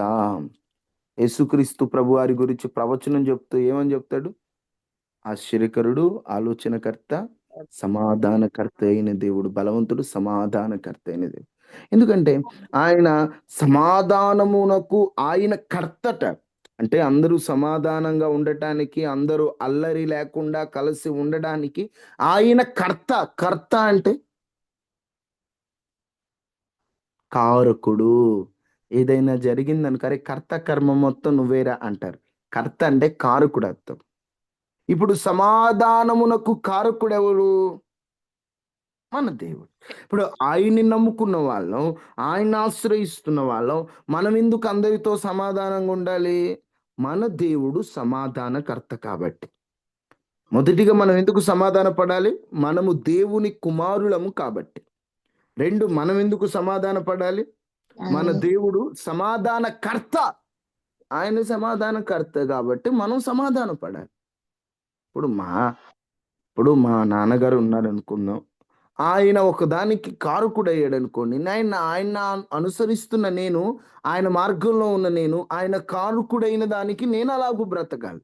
యేసుక్రీస్తు ప్రభు వారి గురించి ప్రవచనం చెప్తూ ఏమని చెప్తాడు? ఆశ్చర్యకరుడు, ఆలోచనకర్త, సమాధానకర్త అయిన దేవుడు, బలవంతుడు, సమాధానకర్త అయిన దేవుడు. ఎందుకంటే ఆయన సమాధానమునకు ఆయన కర్తట. అంటే అందరూ సమాధానంగా ఉండటానికి, అందరూ అల్లరి లేకుండా కలిసి ఉండడానికి ఆయన కర్త. కర్త అంటే కారకుడు. ఏదైనా జరిగిందనుకో, అరే కర్త కర్మ మొత్తం నువ్వేరా అంటారు. కర్త అంటే కారకుడు అర్థం. ఇప్పుడు సమాధానమునకు కారకుడు ఎవరు? మన దేవుడు. ఇప్పుడు ఆయన్ని నమ్ముకున్న వాళ్ళం, ఆయన ఆశ్రయిస్తున్న వాళ్ళం, మనం ఎందుకు అందరితో సమాధానంగా ఉండాలి? మన దేవుడు సమాధానకర్త కాబట్టి. మొదటిగా మనం ఎందుకు సమాధాన పడాలి? మనము దేవుని కుమారులము కాబట్టి. 2, మనం ఎందుకు సమాధాన పడాలి? మన దేవుడు సమాధానకర్త. ఆయన సమాధానకర్త కాబట్టి మనం సమాధాన పడాలి. ఇప్పుడు మా నాన్నగారు ఉన్నారు అనుకుందాం, ఆయన ఒకదానికి కారకుడయ్యాడు అనుకోండి, ఆయన అనుసరిస్తున్న నేను, ఆయన మార్గంలో ఉన్న నేను, ఆయన కారకుడైన దానికి నేను అలాగూ బ్రతకాలి.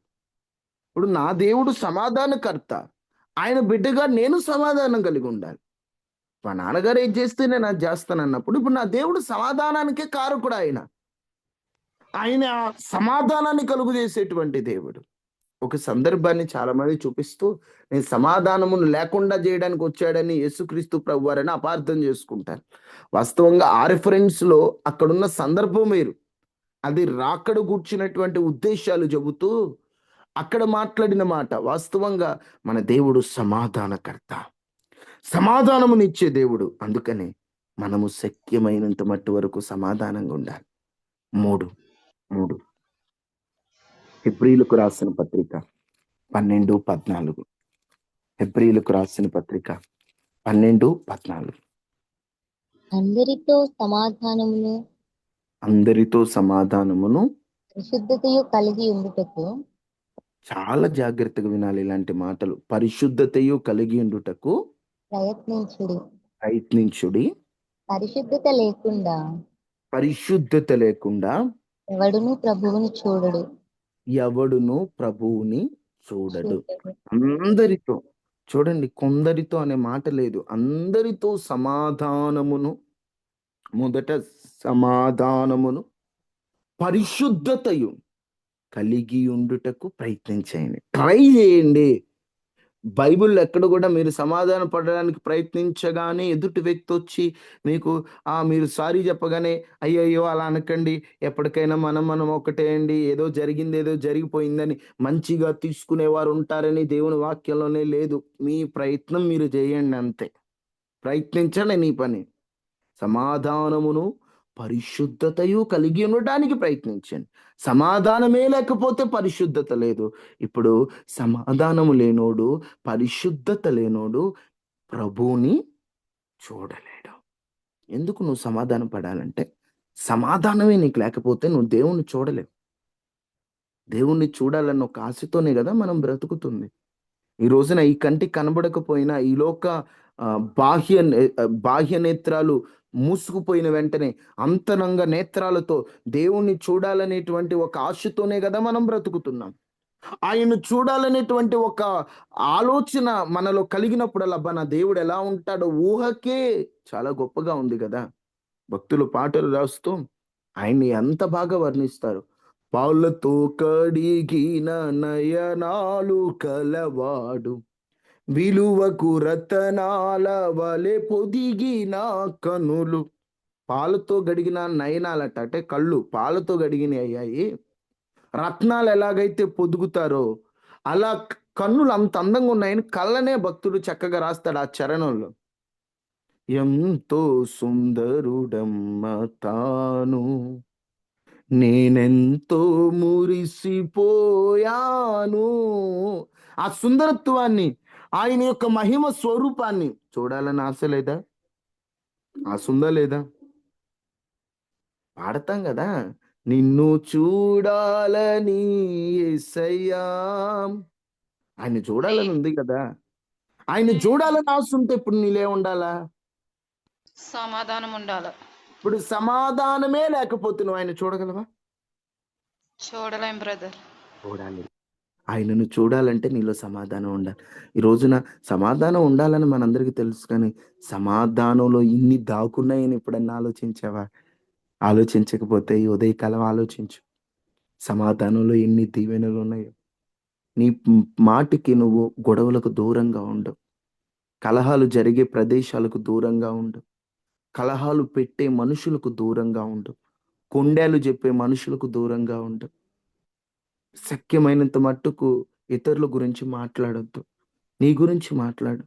ఇప్పుడు నా దేవుడు సమాధానకర్త, ఆయన బిడ్డగా నేను సమాధానం కలిగి ఉండాలి. మా నాన్నగారు ఏం చేస్తే నేను అది చేస్తాను అన్నప్పుడు, ఇప్పుడు నా దేవుడు సమాధానానికే కారకుడు. ఆయన సమాధానాన్ని కలుగు చేసేటువంటి దేవుడు. ఒక సందర్భాన్ని చాలా మంది చూపిస్తూ, నేను సమాధానమును లేకుండా చేయడానికి వచ్చాడని యేసుక్రీస్తు ప్రభువారని అపార్థం చేసుకుంటారు. వాస్తవంగా ఆ రిఫరెన్స్ లో అక్కడున్న సందర్భం వేరు, అది రాకడ కూర్చున్నటువంటి ఉద్దేశాలు చెబుతూ అక్కడ మాట్లాడిన మాట. వాస్తవంగా మన దేవుడు సమాధానకర్త, సమాధానమునిచ్చే దేవుడు. అందుకనే మనము శక్యమైనంత మట్టు వరకు సమాధానంగా ఉండాలి. 3, 3 హెబ్రీయులకు రాసిన పత్రిక 12:14 హెబ్రీయులకు రాసిన పత్రిక 12:14 అందరితో సమాధానమును అందరితో సమాధానమును పరిశుద్ధతయు కలిగి ఉండుటకు చాలా జాగ్రత్తగా వినాలి ఇలాంటి మాటలు. పరిశుద్ధతయు కలిగి ఉండుటకు ప్రయత్నించుడి. పరిశుద్ధత లేకుండా పరిశుద్ధత లేకుండా ఎవడును ప్రభువుని చూడడు. అందరితో చూడండి, కొందరితో అనే మాట లేదు. అందరితో సమాధానమును, మొదట సమాధానమును పరిశుద్ధతయు కలిగి ఉండుటకు ప్రయత్నించండి. ట్రై చేయండి. బైబిల్లో ఎక్కడ కూడా మీరు సమాధాన పడడానికి ప్రయత్నించగానే ఎదుటి వ్యక్తి వచ్చి మీకు మీరు సారీ చెప్పగానే అయ్యయ్యో అలా అనకండి, ఎప్పటికైనా మనం ఒకటే అండి, ఏదో జరిగింది ఏదో జరిగిపోయిందని మంచిగా తీసుకునేవారు ఉంటారని దేవుని వాక్యంలోనే లేదు. మీ ప్రయత్నం మీరు చేయండి, అంతే. ప్రయత్నించండి నీ పని. సమాధానమును పరిశుద్ధతయు కలిగి ఉండడానికి ప్రయత్నించండి. సమాధానమే లేకపోతే పరిశుద్ధత లేదు. ఇప్పుడు సమాధానము లేనోడు, పరిశుద్ధత లేనోడు ప్రభువుని చూడలేడు. ఎందుకు నువ్వు సమాధానం పడాలంటే, సమాధానమే నీకు లేకపోతే నువ్వు దేవుణ్ణి చూడలేవు. దేవుణ్ణి చూడాలన్న ఒక ఆశతోనే కదా మనం బ్రతుకుతుంది. ఈ రోజున ఈ కంటికి కనబడకపోయినా ఈ లోక బాహ్య నేత్రాలు మూసుకుపోయిన వెంటనే అంతరంగ నేత్రాలతో దేవుణ్ణి చూడాలనేటువంటి ఒక ఆశతోనే కదా మనం బ్రతుకుతున్నాం. ఆయన చూడాలనేటువంటి ఒక ఆలోచన మనలో కలిగినప్పుడల్లా నా దేవుడు ఎలా ఉంటాడో ఊహకే చాలా గొప్పగా ఉంది కదా. భక్తులు పాటలు రాస్తూ ఆయన్ని ఎంత బాగా వర్ణిస్తారు. పాలతో కడిగిన నయనాలు కలవాడు, విలువకు రతనాల వలె పొదిగిన కనులు. పాలతో గడిగిన నయనాలట, అంటే కళ్ళు పాలతో గడిగిన అయ్యాయి. రత్నాలు ఎలాగైతే పొదుగుతారో అలా కన్నులు అంత అందంగా ఉన్నాయని కళ్ళనే భక్తుడు చక్కగా రాస్తాడు ఆ చరణంలో. ఎంతో సుందరుడమ్మ తాను, నేనెంతో మురిసిపోయాను. ఆ సుందరత్వాన్ని, ఆయన యొక్క మహిమ స్వరూపాన్ని చూడాలని ఆశ లేదా? ఆశ ఉందా లేదా? పాడతాం కదా, నిన్ను చూడాలని యేసయ్యా. ఆయన చూడాలని ఉంది కదా. ఆయన చూడాలని ఆశ ఉంటే ఇప్పుడు నీలే ఉండాలా? సమాధానం ఉండాల. ఇప్పుడు సమాధానమే లేకపోతే నువ్వు ఆయన చూడగలవా? చూడలేం బ్రదర్. చూడాలి. ఆయనను చూడాలంటే నీలో సమాధానం ఉండాలి. ఈ రోజున సమాధానం ఉండాలని మనందరికీ తెలుసు, కానీ సమాధానంలో ఇన్ని దాక్కున్నాయని ఎప్పుడన్నా ఆలోచించావా? ఆలోచించకపోతే ఈ ఉదయకాలం ఆలోచించు. సమాధానంలో ఎన్ని దీవెనలు ఉన్నాయో. నీ మాటికి నువ్వు గొడవలకు దూరంగా ఉండు. కలహాలు జరిగే ప్రదేశాలకు దూరంగా ఉండు. కలహాలు పెట్టే మనుషులకు దూరంగా ఉండు. కొండేలు చెప్పే మనుషులకు దూరంగా ఉండు. శక్యమైనంత మట్టుకు ఇతరుల గురించి మాట్లాడొద్దు. నీ గురించి మాట్లాడు.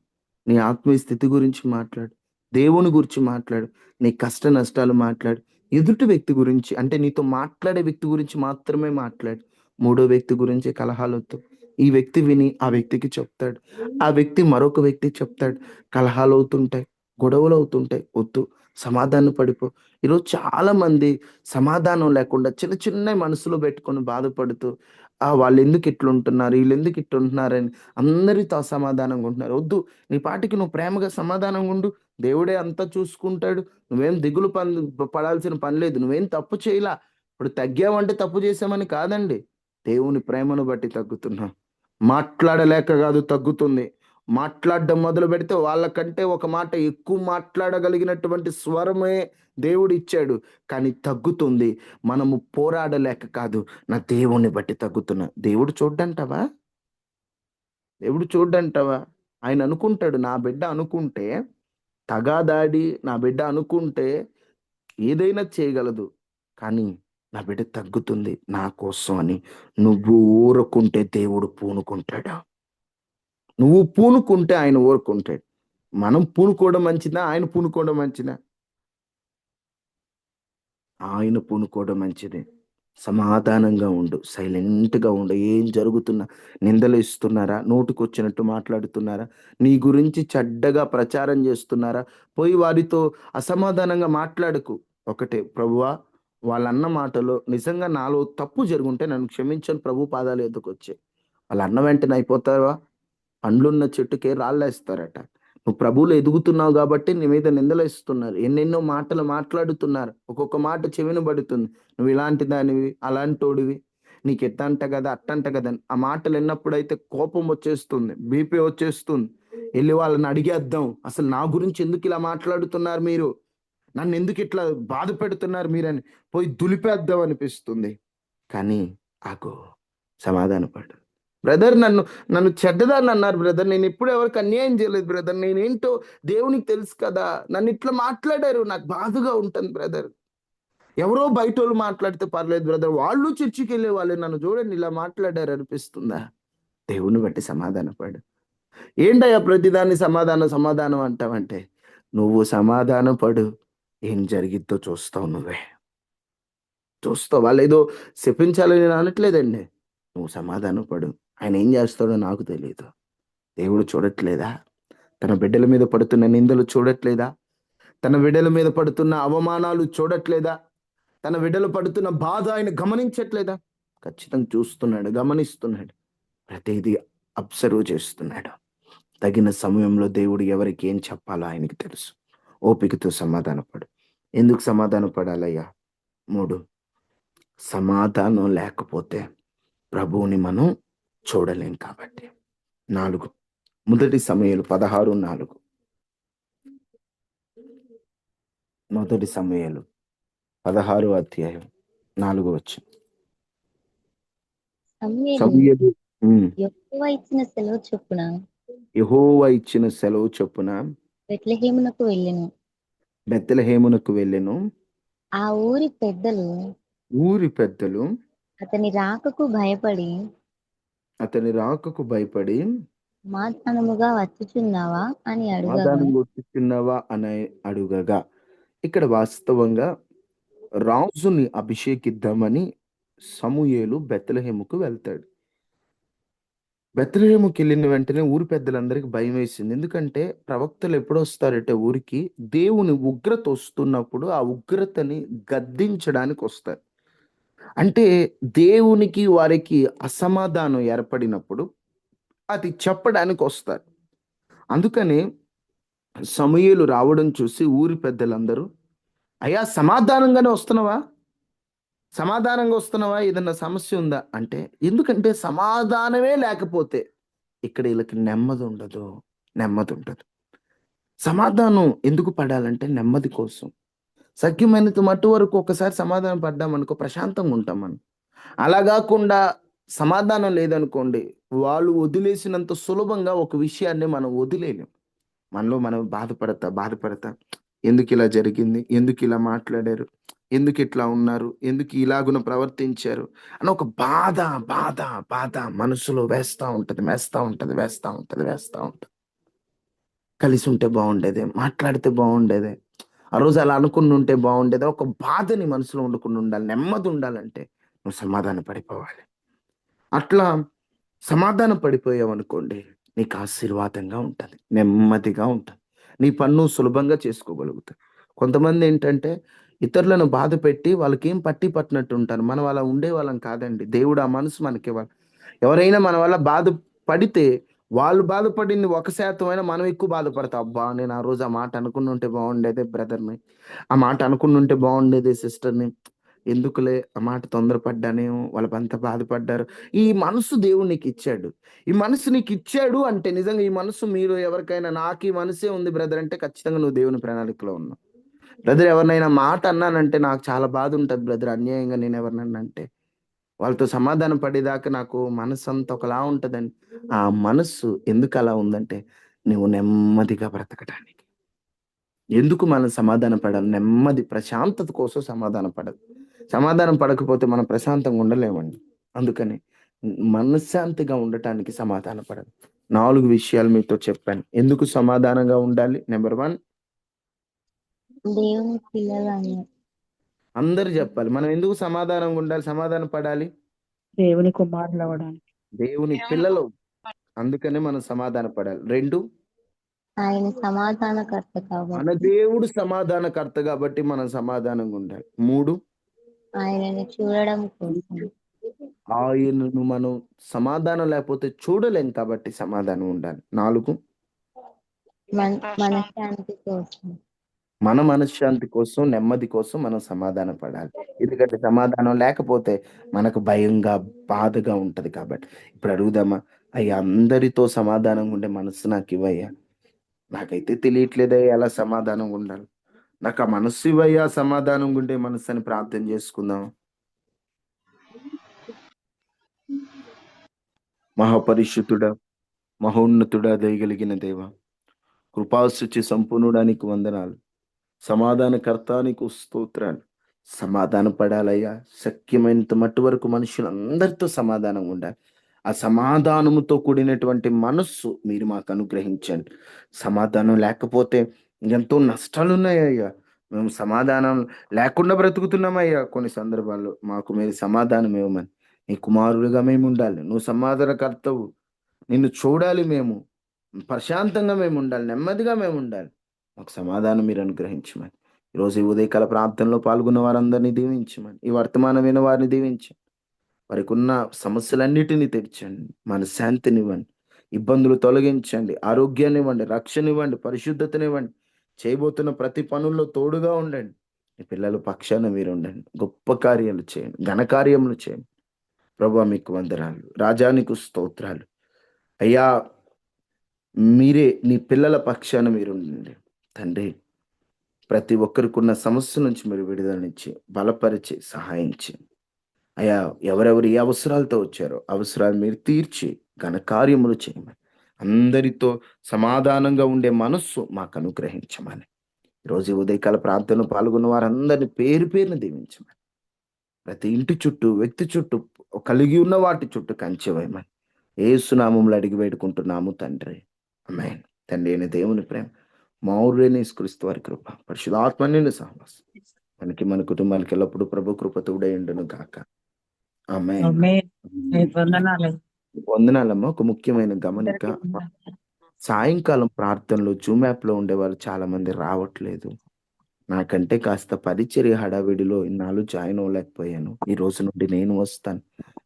నీ ఆత్మీయ స్థితి గురించి మాట్లాడు. దేవుని గురించి మాట్లాడు. నీ కష్ట నష్టాలు మాట్లాడు. ఎదుటి వ్యక్తి గురించి, అంటే నీతో మాట్లాడే వ్యక్తి గురించి మాత్రమే మాట్లాడు. మూడో వ్యక్తి గురించి కలహాలొద్దు. ఈ వ్యక్తి విని ఆ వ్యక్తికి చెప్తాడు, ఆ వ్యక్తి మరొక వ్యక్తికి చెప్తాడు. కలహాలు అవుతుంటాయి, గొడవలు అవుతుంటాయి. వద్దు, సమాధానం పడిపో. ఈరోజు చాలా మంది సమాధానం లేకుండా చిన్న చిన్న మనసులో పెట్టుకొని బాధపడుతూ వాళ్ళు ఎందుకు ఇట్లుంటున్నారు, వీళ్ళు ఎందుకు ఇట్లుంటున్నారని అందరితో అసమాధానంగా ఉంటున్నారు. వద్దు, నీ పాటికి నువ్వు ప్రేమగా సమాధానంగా ఉండు. దేవుడే అంతా చూసుకుంటాడు. నువ్వేం దిగులు పడాల్సిన పని లేదు. నువ్వేం తప్పు చేయలా. ఇప్పుడు తగ్గావంటే తప్పు చేసామని కాదండి, దేవుని ప్రేమను బట్టి తగ్గుతున్నా. మాట్లాడలేక కాదు తగ్గుతుంది. మాట్లాడడం మొదలు పెడితే వాళ్ళకంటే ఒక మాట ఎక్కువ మాట్లాడగలిగినటువంటి స్వరమే దేవుడు ఇచ్చాడు, కానీ తగ్గుతుంది. మనము పోరాడలేక కాదు, నా దేవుణ్ణి బట్టి తగ్గుతున్నా. దేవుడు చూడ్డంటావా? దేవుడు చూడ్డంటావా? ఆయన అనుకుంటాడు, నా బిడ్డ అనుకుంటే తగాదాడి, నా బిడ్డ అనుకుంటే ఏదైనా చేయగలదు, కానీ నా బిడ్డ తగ్గుతుంది నా కోసం అని నువ్వు ఊరుకుంటే దేవుడు పూనుకుంటాడు. నువ్వు పూనుకుంటే ఆయన ఊరుకుంటాడు. మనం పూనుకోవడం మంచిదా, ఆయన పూనుకోవడం మంచిదా? ఆయన పూనుకోవడం మంచిదే. సమాధానంగా ఉండు, సైలెంట్గా ఉండు. ఏం జరుగుతున్నా, నిందలు ఇస్తున్నారా, నోటుకొచ్చినట్టు మాట్లాడుతున్నారా, నీ గురించి చెడ్డగా ప్రచారం చేస్తున్నారా, పోయి వారితో అసమాధానంగా మాట్లాడకు. ఒకటే, ప్రభువా వాళ్ళన్న మాటలో నిజంగా నాలో తప్పు జరుగుంటే నన్ను క్షమించని ప్రభు పాదాలు ఎద్దుకొచ్చాయి. వాళ్ళు అన్న వెంటనే అయిపోతావా? పండ్లున్న చెట్టుకే రాళ్ళేస్తారట. నువ్వు ప్రభువులో ఎదుగుతున్నావు కాబట్టి నీ మీద నిందలేస్తున్నారు, ఎన్నెన్నో మాటలు మాట్లాడుతున్నారు. ఒక్కొక్క మాట చెవిన పడుతుంది, నువ్వు ఇలాంటి దానివి, అలాంటోడివి, నీకు ఎట్టంట కదా అట్టంట కదా అని. ఆ మాటలు విన్నప్పుడైతే కోపం వచ్చేస్తుంది, బీపీ వచ్చేస్తుంది. వెళ్ళి వాళ్ళని అడిగేద్దాం, అసలు నా గురించి ఎందుకు ఇలా మాట్లాడుతున్నారు మీరు, నన్ను ఎందుకు ఇట్లా బాధ పెడుతున్నారు మీరని పోయి దులిపేద్దాం అనిపిస్తుంది. కానీ ఆగో, సమాధానపడు. బ్రదర్ నన్ను నన్ను చెడ్డదాన్ని అన్నారు బ్రదర్, నేను ఎప్పుడు ఎవరికి అన్యాయం చేయలేదు బ్రదర్, నేనేంటో దేవునికి తెలుసు కదా, నన్ను ఇట్లా మాట్లాడారు, నాకు బాధగా ఉంటుంది బ్రదర్. ఎవరో బయట వాళ్ళు మాట్లాడితే పర్లేదు బ్రదర్, వాళ్ళు చర్చికి వెళ్ళే వాళ్ళు నన్ను చూడండి ఇలా మాట్లాడారు అనిపిస్తుందా? దేవుని బట్టి సమాధానపడు. ఏంటయ్యా ప్రతిదాన్ని సమాధానం సమాధానం అంటావంటే, నువ్వు సమాధానం పడు, ఏం జరిగిద్దో చూస్తావు, నువ్వే చూస్తావు. వాళ్ళు ఏదో శపించాలని నేను అనట్లేదండి, నువ్వు సమాధానం పడు. ఆయన ఏం చేస్తాడో నాకు తెలియదు. దేవుడు చూడట్లేదా? తన బిడ్డల మీద పడుతున్న నిందలు చూడట్లేదా? తన బిడ్డల మీద పడుతున్న అవమానాలు చూడట్లేదా? తన బిడ్డలు పడుతున్న బాధ ఆయన గమనించట్లేదా? ఖచ్చితంగా చూస్తున్నాడు, గమనిస్తున్నాడు, ప్రతిదీ అబ్జర్వ్ చేస్తున్నాడు. తగిన సమయంలో దేవుడు ఎవరికి ఏం చెప్పాలో ఆయనకి తెలుసు. ఓపికతో సమాధానపడు. ఎందుకు సమాధాన పడాలయ్యా? 3, సమాధానం లేకపోతే ప్రభువుని మనం చూడలేం కాబట్టి. 4, మొదటి సమూయేలు 16:4. మొదటి సమూయేలు 16:4. సమూయేలు సమూయేలు యెహోవా ఇచ్చిన సెలవు చొప్పున యెహోవా ఇచ్చిన సెలవు చొప్పున బెత్లెహేమునకు వెళ్ళెను. బెత్లెహేమునకు వెళ్ళెను. ఆ ఊరి పెద్దలు ఊరి పెద్దలు అతని రాకకు భయపడి, అతని రాకకు భయపడి, సమాధానముగా వచ్చుచున్నావా అని అడుగగా, సమాధానం గుర్తిస్తున్నావా అని అడుగగా, ఇక్కడ వాస్తవంగా రాజుని అభిషేకిద్దామని సమూయేలు బెత్లెహేముకు వెళ్తాడు. బెత్లెహేముకి వెళ్ళిన వెంటనే ఊరి పెద్దలందరికీ భయం వేసింది. ఎందుకంటే ప్రవక్తలు ఎప్పుడు వస్తారంటే ఊరికి, దేవుని ఉగ్రత వస్తున్నప్పుడు ఆ ఉగ్రతని గద్దించడానికి వస్తారు. అంటే దేవునికి వారికి అసమాధానం ఏర్పడినప్పుడు అది చెప్పడానికి వస్తారు. అందుకని సమూయేలు రావడం చూసి ఊరి పెద్దలందరూ, అయ్యా సమాధానంగానే వస్తున్నావా, సమాధానంగా వస్తున్నావా, ఏదన్నా సమస్య ఉందా అంటే, ఎందుకంటే సమాధానమే లేకపోతే ఇక్కడ వీళ్ళకి నెమ్మది ఉండదు, నెమ్మది ఉండదు. సమాధానం ఎందుకు పడాలంటే నెమ్మది కోసం. సఖ్యమైనంత మట్టు వరకు ఒకసారి సమాధానం పడ్డామనుకో ప్రశాంతంగా ఉంటాం మనం. అలా కాకుండా సమాధానం లేదనుకోండి, వాళ్ళు వదిలేసినంత సులభంగా ఒక విషయాన్ని మనం వదిలేలేం. మనలో మనం బాధపడతా ఎందుకు ఇలా జరిగింది, ఎందుకు ఇలా మాట్లాడారు, ఎందుకు ఇట్లా ఉన్నారు, ఎందుకు ఇలాగున ప్రవర్తించారు అని ఒక బాధ బాధ బాధ మనసులో వేస్తూ ఉంటుంది. కలిసి ఉంటే బాగుండేదే, మాట్లాడితే బాగుండేదే, ఆ రోజు అలా అనుకుని ఉంటే బాగుండేదే, ఒక బాధని మనసులో వండుకుని ఉండాలి. నెమ్మది ఉండాలంటే నువ్వు సమాధాన పడిపోవాలి. అట్లా సమాధాన పడిపోయావు అనుకోండి, నీకు ఆశీర్వాదంగా ఉంటుంది, నెమ్మదిగా ఉంటుంది, నీ పన్ను సులభంగా చేసుకోగలుగుతావు. కొంతమంది ఏంటంటే ఇతరులను బాధ పెట్టి వాళ్ళకి ఏం పట్టి పట్టినట్టు ఉంటారు. మనం అలా ఉండే వాళ్ళం కాదండి. దేవుడు ఆ మనసు మనకి ఇవ్వాలి. ఎవరైనా మన వల్ల బాధ పడితే వాళ్ళు బాధపడింది 1% అయినా మనం ఎక్కువ బాధపడతాం. అబ్బా నేను ఆ రోజు ఆ మాట అనుకుని ఉంటే బాగుండేదే బ్రదర్ని, ఆ మాట అనుకుని ఉంటే బాగుండేదే సిస్టర్ని, ఎందుకులే ఆ మాట తొందరపడ్డానేమో, వాళ్ళంతా బాధపడ్డారు. ఈ మనసు దేవుడు నీకు ఇచ్చాడు. ఈ మనసు నీకు ఇచ్చాడు అంటే నిజంగా ఈ మనసు మీరు ఎవరికైనా, నాకు ఈ మనసే ఉంది బ్రదర్ అంటే ఖచ్చితంగా నువ్వు దేవుని ప్రణాళికలో ఉన్నావు. బ్రదర్ ఎవరినైనా మాట అన్నానంటే నాకు చాలా బాధ ఉంటుంది బ్రదర్, అన్యాయంగా నేను ఎవరినన్నా అంటే, వాళ్ళతో సమాధానం పడేదాకా నాకు మనసు అంతా ఒకలా ఉంటుందండి. ఆ మనస్సు ఎందుకు అలా ఉందంటే నువ్వు నెమ్మదిగా బ్రతకడానికి. ఎందుకు మనం సమాధానం పడాలి? నెమ్మది ప్రశాంతత కోసం సమాధానం పడదు. సమాధానం పడకపోతే మనం ప్రశాంతంగా ఉండలేమండి. అందుకని మనశ్శాంతిగా ఉండటానికి సమాధాన పడదు. 4 విషయాలు మీతో చెప్పాను. ఎందుకు సమాధానంగా ఉండాలి? నెంబర్ 1, దేవుని పిల్లలను అందరు చెప్పాలి. మనం ఎందుకు సమాధానంగా ఉండాలి, సమాధాన పడాలి? దేవుని కుమారులు అవడానికి. దేవుని పిల్లలు, అందుకనే మనం సమాధాన పడాలి. 2, ఆయన సమాధానకర్త మన కాబట్టి దేవుడు సమాధానకర్త కాబట్టి మనం సమాధానంగా ఉండాలి. 3, ఆయనను చూడడం కోసం ఆయనను మనం సమాధానం లేకపోతే చూడలేం కాబట్టి సమాధానం ఉండాలి. 4, మనశ్శాంతి కోసం మన మనశ్శాంతి కోసం, నెమ్మది కోసం మనం సమాధాన పడాలి. ఎందుకంటే సమాధానం లేకపోతే మనకు భయంగా, బాధగా ఉంటది కాబట్టి. ఇప్పుడు అడుగుదామా, అయ్యా అందరితో సమాధానంగా ఉండే మనసు నాకు ఇవ్వయ్యా, నాకైతే తెలియట్లేదయ్యా ఎలా సమాధానంగా ఉండాలి, నాకు ఆ మనస్సు ఇవ్వయ్యా, సమాధానంగా ఉండే మనసు అని ప్రార్థన చేసుకుందాం. మహాపరిశుద్ధుడా, మహోన్నతుడా, దయగలిగిన దేవ, కృపాశుచి సంపూర్ణుడానికి వందనాలు, సమాధానకర్తానికి స్తోత్రాలు. సమాధాన పడాలయ్యా, శక్యమైనంత మట్టు వరకు మనుషులందరితో సమాధానం ఉండాలి. ఆ సమాధానముతో కూడినటువంటి మనస్సు మీరు మాకు అనుగ్రహించండి. సమాధానం లేకపోతే ఎంతో నష్టాలు ఉన్నాయ్యా. మేము సమాధానం లేకుండా బ్రతుకుతున్నామయ్యా. కొన్ని సందర్భాల్లో మాకు మీరు సమాధానం ఇవ్వమని, నీ కుమారుడిగా మేము ఉండాలి. నువ్వు సమాధానకర్తవు, నిన్ను చూడాలి, మేము ప్రశాంతంగా మేము ఉండాలి, నెమ్మదిగా మేము ఉండాలి. మాకు సమాధానం మీరు అనుగ్రహించమని, ఈరోజు ఈ ఉదయకాల ప్రార్థనలో పాల్గొన్న వారందరినీ దీవించమని, ఈ వర్తమానమైన వారిని దీవించండి. వారికి ఉన్న సమస్యలన్నిటినీ తెచ్చండి, మనశ్శాంతినివ్వండి, ఇబ్బందులు తొలగించండి, ఆరోగ్యాన్ని ఇవ్వండి, రక్షణ ఇవ్వండి, పరిశుద్ధతనివ్వండి. చేయబోతున్న ప్రతి పనుల్లో తోడుగా ఉండండి. ఈ పిల్లల పక్షాన మీరు ఉండండి, గొప్ప కార్యాలు చేయండి, ఘనకార్యములు చేయండి. ప్రభువా మీకు వందనాలు, రాజానికి స్తోత్రాలు. అయ్యా మీరే నీ పిల్లల పక్షాన మీరు ఉండండి తండ్రి. ప్రతి ఒక్కరికి ఉన్న సమస్య నుంచి మీరు విడుదలనిచ్చి బలపరిచి సహాయం చేయండి. అయ్యా ఎవరెవరు ఏ అవసరాలతో వచ్చారో అవసరాలు మీరు తీర్చి ఘనకార్యములు చేయమని, అందరితో సమాధానంగా ఉండే మనస్సు మాకు అనుగ్రహించమని, ఈరోజు ఈ ఉదయకాల ప్రార్థనలో పాల్గొన్న వారందరినీ పేరు పేరును దీవించమని, ప్రతి ఇంటి చుట్టూ, వ్యక్తి చుట్టూ, కలిగి ఉన్న వాటి చుట్టూ కంచె వేయమని యేసునామములో అడిగి వేడుకుంటున్నాము తండ్రి. ఆమేన్. తండ్రి అయిన దేవుని ప్రేమ, మౌర్యని క్రీస్తు వారి కృప, పరిశుద్ధాత్మని సహవాసం మనకి మన కుటుంబాలకి ఎల్లప్పుడూ ప్రభు కృప తోడై ఉండును గాక. ఆమేన్. ఆమేన్. వందనాలు. వందనాలమ్మా. ఒక ముఖ్యమైన గమనిక, సాయంకాలం ప్రార్థనలో జూమ్ యాప్ లో ఉండే వాళ్ళు చాలా మంది రావట్లేదు. నాకంటే కాస్త పరిచర్య హడావిడిలో ఇన్నాళ్ళు జాయిన్ అవ్వలేకపోయాను. ఈ రోజు నుండి నేను వస్తాను.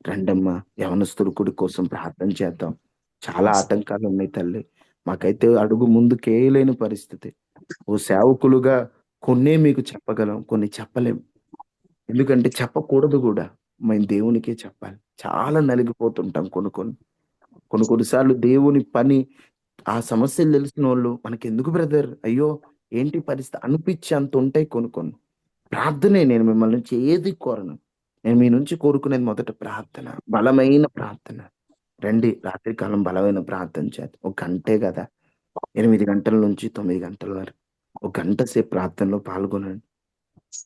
రండమ్మా, యవనస్తుల కుడి కోసం ప్రార్థన చేద్దాం. చాలా ఆటంకాలు ఉన్నాయి తల్లి, మాకైతే అడుగు ముందుకేయలేని పరిస్థితి. ఓ సేవకులుగా కొన్నే మీకు చెప్పగలం, కొన్ని చెప్పలేం. ఎందుకంటే చెప్పకూడదు కూడా, మేము దేవునికే చెప్పాలి. చాలా నలిగిపోతుంటాం కొన్నిసార్లు దేవుని పని, ఆ సమస్యలు తెలిసిన వాళ్ళు మనకెందుకు బ్రదర్, అయ్యో ఏంటి పరిస్థితి అనిపించి అంత ఉంటాయి కొన్ని. ప్రార్థనే, నేను మిమ్మల్ని నుంచి ఏది కోరను. నేను మీ నుంచి కోరుకునేది మొదట ప్రార్థన, బలమైన ప్రార్థన. రండి, రాత్రికాలం బలమైన ప్రార్థన చేద్దాం. ఒక గంటే కదా, 8 గంటల నుంచి 9 గంటల వరకు ఒక గంట సేపు ప్రార్థనలో పాల్గొనండి.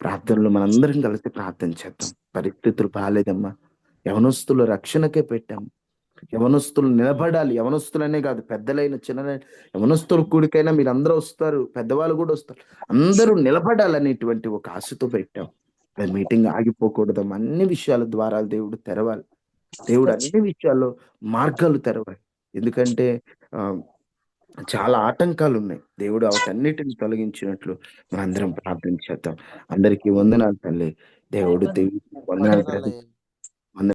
ప్రార్థనలో మనందరం కలిసి ప్రార్థన చేద్దాం. పరిస్థితులు బాగాలేదమ్మా, యవనస్తుల రక్షణకే పెట్టాం. యవనస్తులు నిలబడాలి. యవనస్తులనే కాదు, పెద్దలైన చిన్నలైన యవనస్తుల కూడికైనా మీరు అందరూ వస్తారు, పెద్దవాళ్ళు కూడా వస్తారు. అందరూ నిలబడాలనేటువంటి ఒక ఆశతో పెట్టాం. మీటింగ్ ఆగిపోకూడదమ్మా. అన్ని విషయాల ద్వారా దేవుడు తెరవాలి. దేవుడు అన్ని విషయాల్లో మార్గాలు తెరవాలి. ఎందుకంటే చాలా ఆటంకాలు ఉన్నాయి. దేవుడు వాటన్నిటిని తొలగించినట్లు మనందరం ప్రార్థన చేద్దాం. అందరికీ వందనాలు తల్లి. దేవుడు వందనాలు.